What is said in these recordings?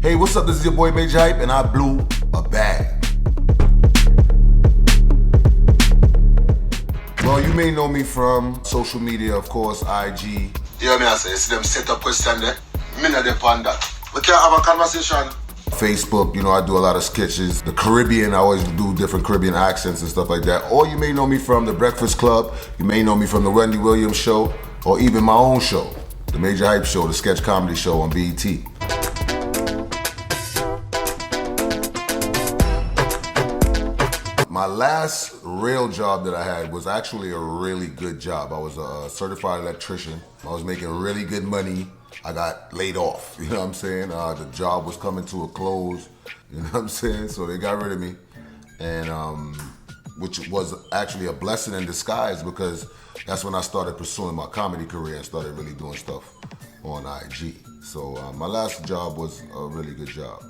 Hey, what's up? This is your boy Majah Hype, and I blew a bag. Well, you may know me from social media, of course, IG. You know what I say? It's them set up question there. Me not depend that. We can have a conversation. Facebook, I do a lot of sketches. The Caribbean, I always do different Caribbean accents and stuff like that. Or you may know me from The Breakfast Club. You may know me from The Wendy Williams Show, or even my own show, The Majah Hype Show, the sketch comedy show on BET. My last real job that I had was actually a really good job. I was a certified electrician. I was making really good money. I got laid off, you know what I'm saying? The job was coming to a close, you know what I'm saying? So they got rid of me, and which was actually a blessing in disguise, because that's when I started pursuing my comedy career and started really doing stuff on IG. So my last job was a really good job.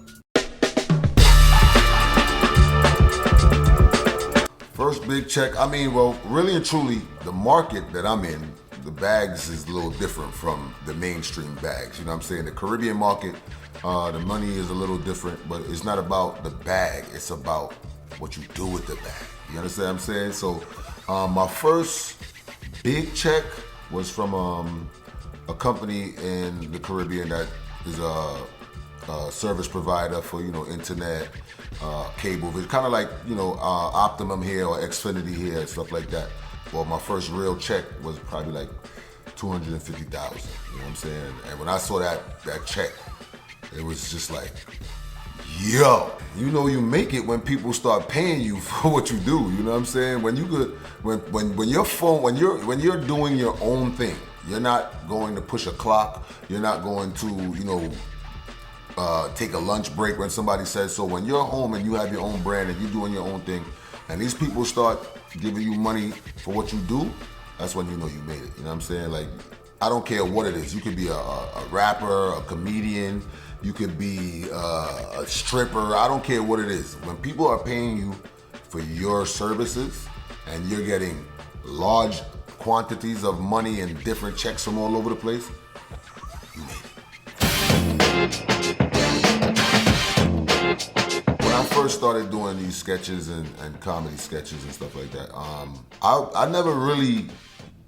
First big check, well, really and truly, the market that I'm in, the bags is a little different from the mainstream bags. You know what I'm saying? The Caribbean market, the money is a little different, but it's not about the bag, it's about what you do with the bag. You understand what I'm saying? So my first big check was from a company in the Caribbean that is a service provider for, internet, cable. It's kind of like, Optimum here or Xfinity here and stuff like that. Well, my first real check was probably like $250,000, you know what I'm saying? And when I saw that check, it was just like, yo, you make it when people start paying you for what you do, you know what I'm saying? When you're doing your own thing, you're not going to push a clock, you're not going to, take a lunch break when somebody says so. When you're home and you have your own brand and you're doing your own thing, and these people start giving you money for what you do, that's when you know you made it. You know what I'm saying? Like, I don't care what it is. You could be a rapper, a comedian, you could be a stripper. I don't care what it is. When people are paying you for your services and you're getting large quantities of money and different checks from all over the place, you made it. When I first started doing these sketches and comedy sketches and stuff like that, I never really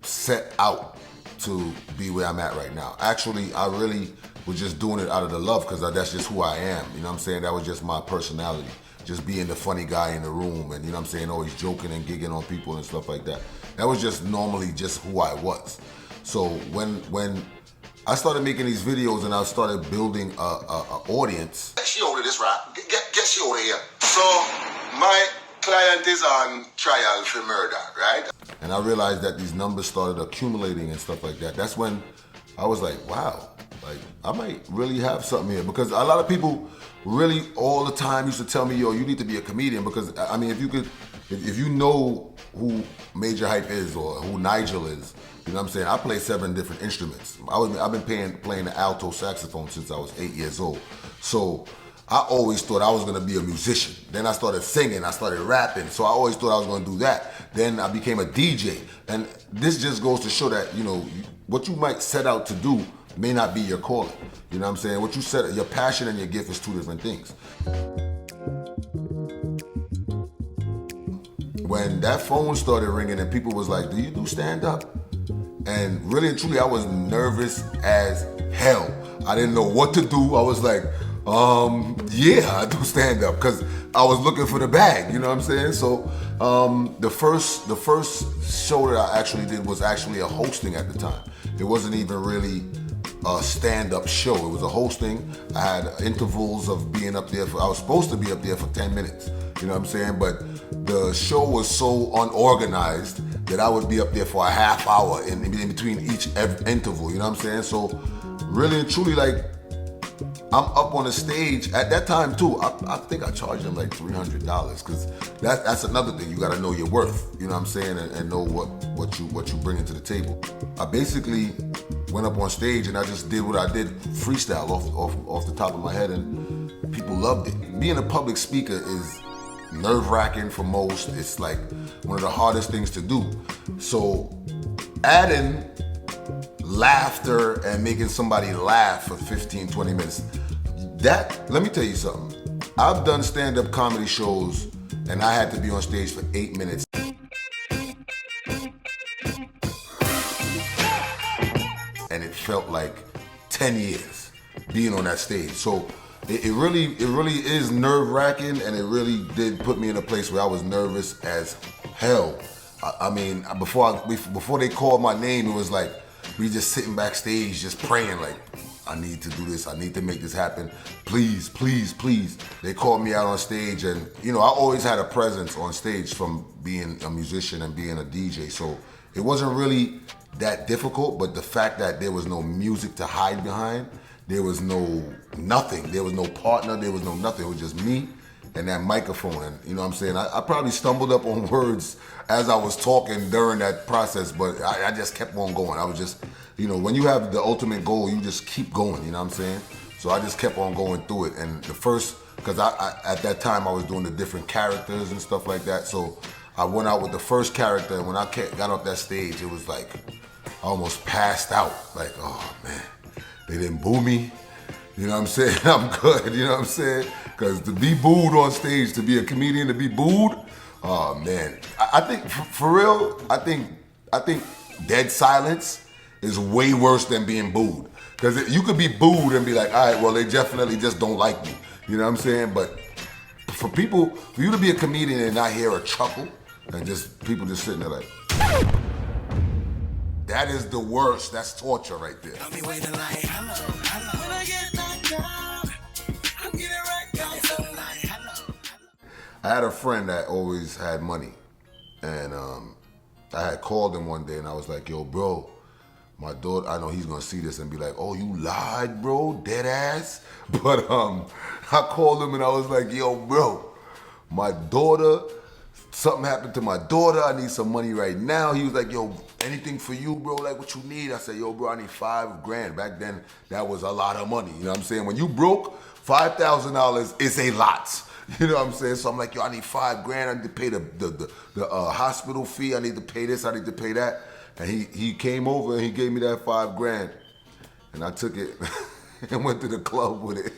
set out to be where I'm at right now. Actually, I really was just doing it out of the love, because that's just who I am. You know what I'm saying? That was just my personality. Just being the funny guy in the room and, always joking and gigging on people and stuff like that. That was just normally just who I was. So when I started making these videos and I started building a audience. Get she over this, right? Get she over here. So my client is on trial for murder, right? And I realized that these numbers started accumulating and stuff like that. That's when I was like, wow, like I might really have something here. Because a lot of people really all the time used to tell me, yo, you need to be a comedian. Because if you know who Majah Hype is or who Nigel is, you know what I'm saying? I play 7 different instruments. I've been playing the alto saxophone since I was 8 years old. So I always thought I was gonna be a musician. Then I started singing, I started rapping. So I always thought I was gonna do that. Then I became a DJ. And this just goes to show that, what you might set out to do may not be your calling. You know what I'm saying? What you set, your passion and your gift is 2 different things. When that phone started ringing and people was like, do you do stand-up? And really and truly, I was nervous as hell. I didn't know what to do. I was like, yeah, I do stand-up, because I was looking for the bag, you know what I'm saying? So the first show that I actually did was actually a hosting at the time. It wasn't even really a stand-up show. It was a hosting. I had intervals of being up there I was supposed to be up there for 10 minutes, you know what I'm saying? But the show was so unorganized that I would be up there for a half hour in between each interval, you know what I'm saying? So really and truly, like, I'm up on the stage at that time too. I think I charged them like $300, because that's another thing. You gotta know your worth, you know what I'm saying, and know what you bring into the table. I basically went up on stage and I just did what I did, freestyle off the top of my head, and people loved it. Being a public speaker is nerve-wracking for most. It's like one of the hardest things to do. So adding laughter and making somebody laugh for 15, 20 minutes, let me tell you something. I've done stand-up comedy shows and I had to be on stage for 8 minutes. And it felt like 10 years being on that stage. So it really is nerve-wracking, and it really did put me in a place where I was nervous as hell. I mean, before they called my name, it was like we just sitting backstage just praying like, I need to do this, I need to make this happen. Please, please, please. They called me out on stage, and you know, I always had a presence on stage from being a musician and being a DJ, so it wasn't really that difficult, but the fact that there was no music to hide behind, there was nothing, there was no partner, there was no nothing, it was just me and that microphone. And you know what I'm saying, I probably stumbled up on words as I was talking during that process, but I just kept on going. I was just, you know, when you have the ultimate goal, you just keep going, you know what I'm saying? So I just kept on going through it. And the first, because I at that time I was doing the different characters and stuff like that, so I went out with the first character, and when I got off that stage, it was like, I almost passed out. Like, oh man, they didn't boo me. You know what I'm saying? I'm good, you know what I'm saying? Because to be booed on stage, to be a comedian, to be booed, oh man. I think, for real, I think dead silence is way worse than being booed. Because you could be booed and be like, all right, well, they definitely just don't like me. You know what I'm saying? But for you to be a comedian and not hear a chuckle, and just people just sitting there like, that is the worst. That's torture right there. I'll be waiting like, hello, hello. When I get knocked down, I'm getting right down. So like, hello. I had a friend that always had money, and I had called him one day and I was like, yo, bro, my daughter, I know he's gonna see this and be like, oh, you lied, bro, dead ass. But I called him and I was like, yo, bro, my daughter, something happened to my daughter, I need some money right now. He was like, yo, anything for you, bro, like what you need? I said, yo, bro, I need $5,000. Back then, that was a lot of money, you know what I'm saying? When you broke, $5,000 is a lot. You know what I'm saying? So I'm like, yo, I need $5,000. I need to pay the hospital fee. I need to pay this. I need to pay that. And he came over and he gave me that $5,000, and I took it and went to the club with it.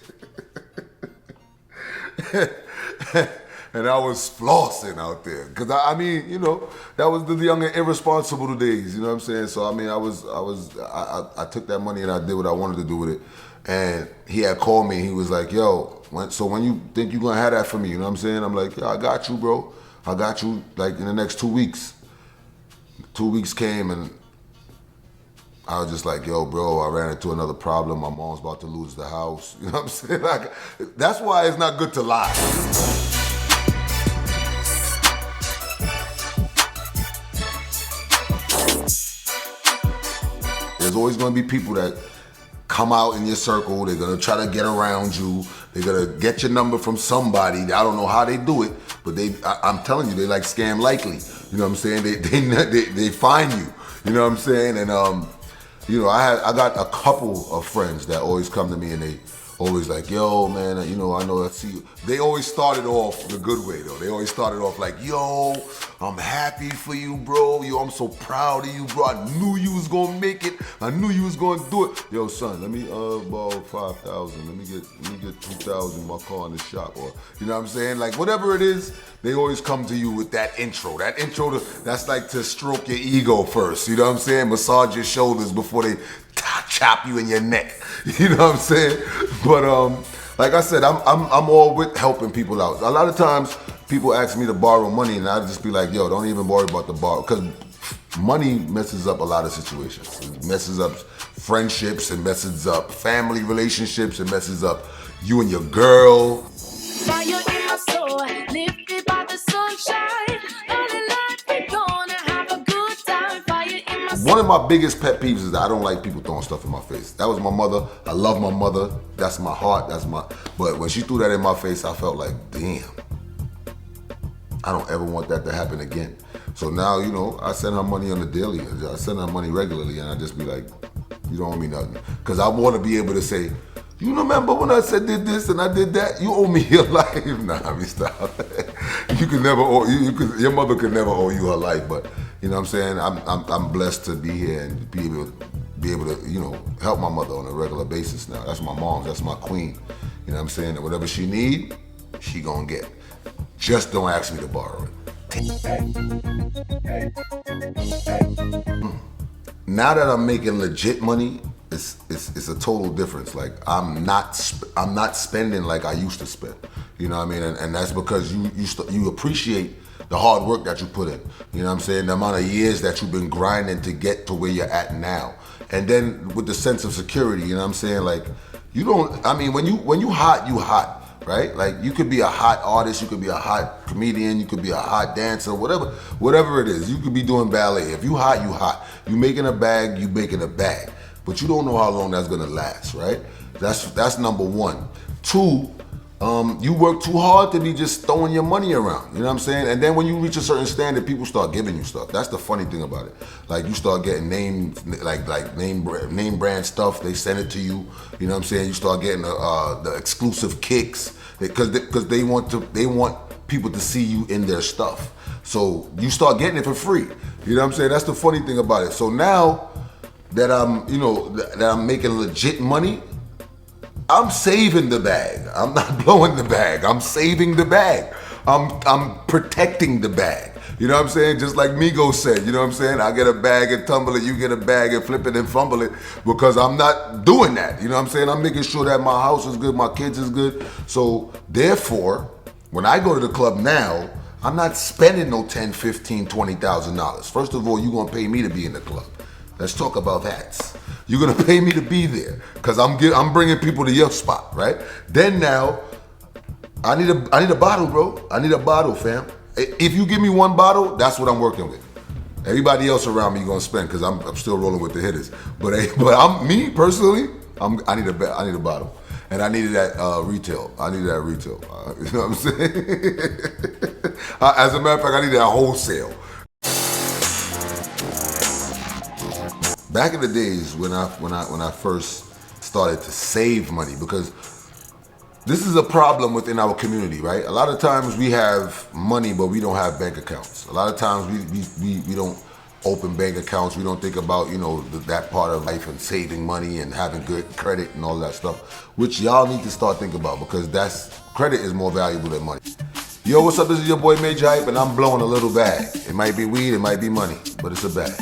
And I was flossing out there, cause I mean, you know, that was the young and irresponsible days. You know what I'm saying? So I mean, I took that money and I did what I wanted to do with it. And he had called me. He was like, yo, when you think you're gonna have that for me? You know what I'm saying? I'm like, yeah, I got you, bro. I got you. Like in the next 2 weeks. 2 weeks came and I was just like, yo, bro, I ran into another problem. My mom's about to lose the house. You know what I'm saying? Like, that's why it's not good to lie. There's always gonna be people that come out in your circle. They're gonna try to get around you. They're gonna get your number from somebody. I don't know how they do it, but I'm telling you, they like Scam Likely. You know what I'm saying? They find you. You know what I'm saying? And you know, I got a couple of friends that always come to me and they always like, yo, man, you know, I know I see you. They always started off the good way though. They always started off like, yo, I'm happy for you, bro. Yo, I'm so proud of you, bro. I knew you was gonna make it. I knew you was gonna do it. Yo, son, let me borrow 5,000. Let me get 2,000 in my car in the shop, or you know what I'm saying? Like whatever it is, they always come to you with that intro. That intro, that's like to stroke your ego first. You know what I'm saying? Massage your shoulders before they chop you in your neck. You know what I'm saying? But like I said, I'm all with helping people out. A lot of times people ask me to borrow money and I just be like, yo, don't even worry about the borrow, because money messes up a lot of situations. It messes up friendships, it messes up family relationships, it messes up you and your girl. Fire in my soul, lifted by the sunshine. Early life, we're gonna have a good time. Fire in my soul. One of my biggest pet peeves is that I don't like people throwing stuff in my face. That was my mother. I love my mother. That's my heart. But when she threw that in my face, I felt like, damn. I don't ever want that to happen again. So now, you know, I send her money on the daily. I send her money regularly, and I just be like, you don't owe me nothing. Because I want to be able to say, you remember when I said did this and I did that? You owe me your life. Nah, I mean, stop. You can never owe your mother could never owe you her life. But you know what I'm saying? I'm blessed to be here and be able to, you know, help my mother on a regular basis now. That's my mom. That's my queen. You know what I'm saying? And whatever she need, she gonna get. Just don't ask me to borrow it. Now that I'm making legit money, it's a total difference. Like I'm not spending like I used to spend. You know what I mean? And that's because you appreciate the hard work that you put in. You know what I'm saying? The amount of years that you've been grinding to get to where you're at now. And then with the sense of security, you know what I'm saying? Like you don't, I mean, when you hot, you hot. Right? Like you could be a hot artist, you could be a hot comedian, you could be a hot dancer, whatever it is. You could be doing ballet. If you hot, you hot. You making a bag, you making a bag. But you don't know how long that's gonna last, right? That's number one. Two, you work too hard to be just throwing your money around. You know what I'm saying? And then when you reach a certain standard, people start giving you stuff. That's the funny thing about it. Like you start getting name brand stuff. They send it to you. You know what I'm saying? You start getting the exclusive kicks because they want people to see you in their stuff. So you start getting it for free. You know what I'm saying? That's the funny thing about it. So now that I'm making legit money, I'm saving the bag. I'm not blowing the bag. I'm saving the bag. I'm protecting the bag. You know what I'm saying? Just like Migo said, you know what I'm saying? I get a bag and tumble it, you get a bag and flip it and fumble it, because I'm not doing that. You know what I'm saying? I'm making sure that my house is good, my kids is good. So therefore, when I go to the club now, I'm not spending no $10, $15, $20,000. First of all, you're gonna pay me to be in the club. Let's talk about that. You're gonna pay me to be there because I'm bringing people to your spot, right? Then now, I need a bottle, bro. I need a bottle, fam. If you give me one bottle, that's what I'm working with. Everybody else around me gonna spend because I'm still rolling with the hitters. But I'm me personally. I need a bottle, and I needed that retail. I needed that retail. You know what I'm saying? As a matter of fact, I needed that wholesale. Back in the days when I first started to save money, because this is a problem within our community, right? A lot of times we have money, but we don't have bank accounts. A lot of times we don't open bank accounts. We don't think about, that part of life and saving money and having good credit and all that stuff, which y'all need to start thinking about, because credit is more valuable than money. Yo, what's up? This is your boy Majah, and I'm blowing a little bag. It might be weed, it might be money, but it's a bag.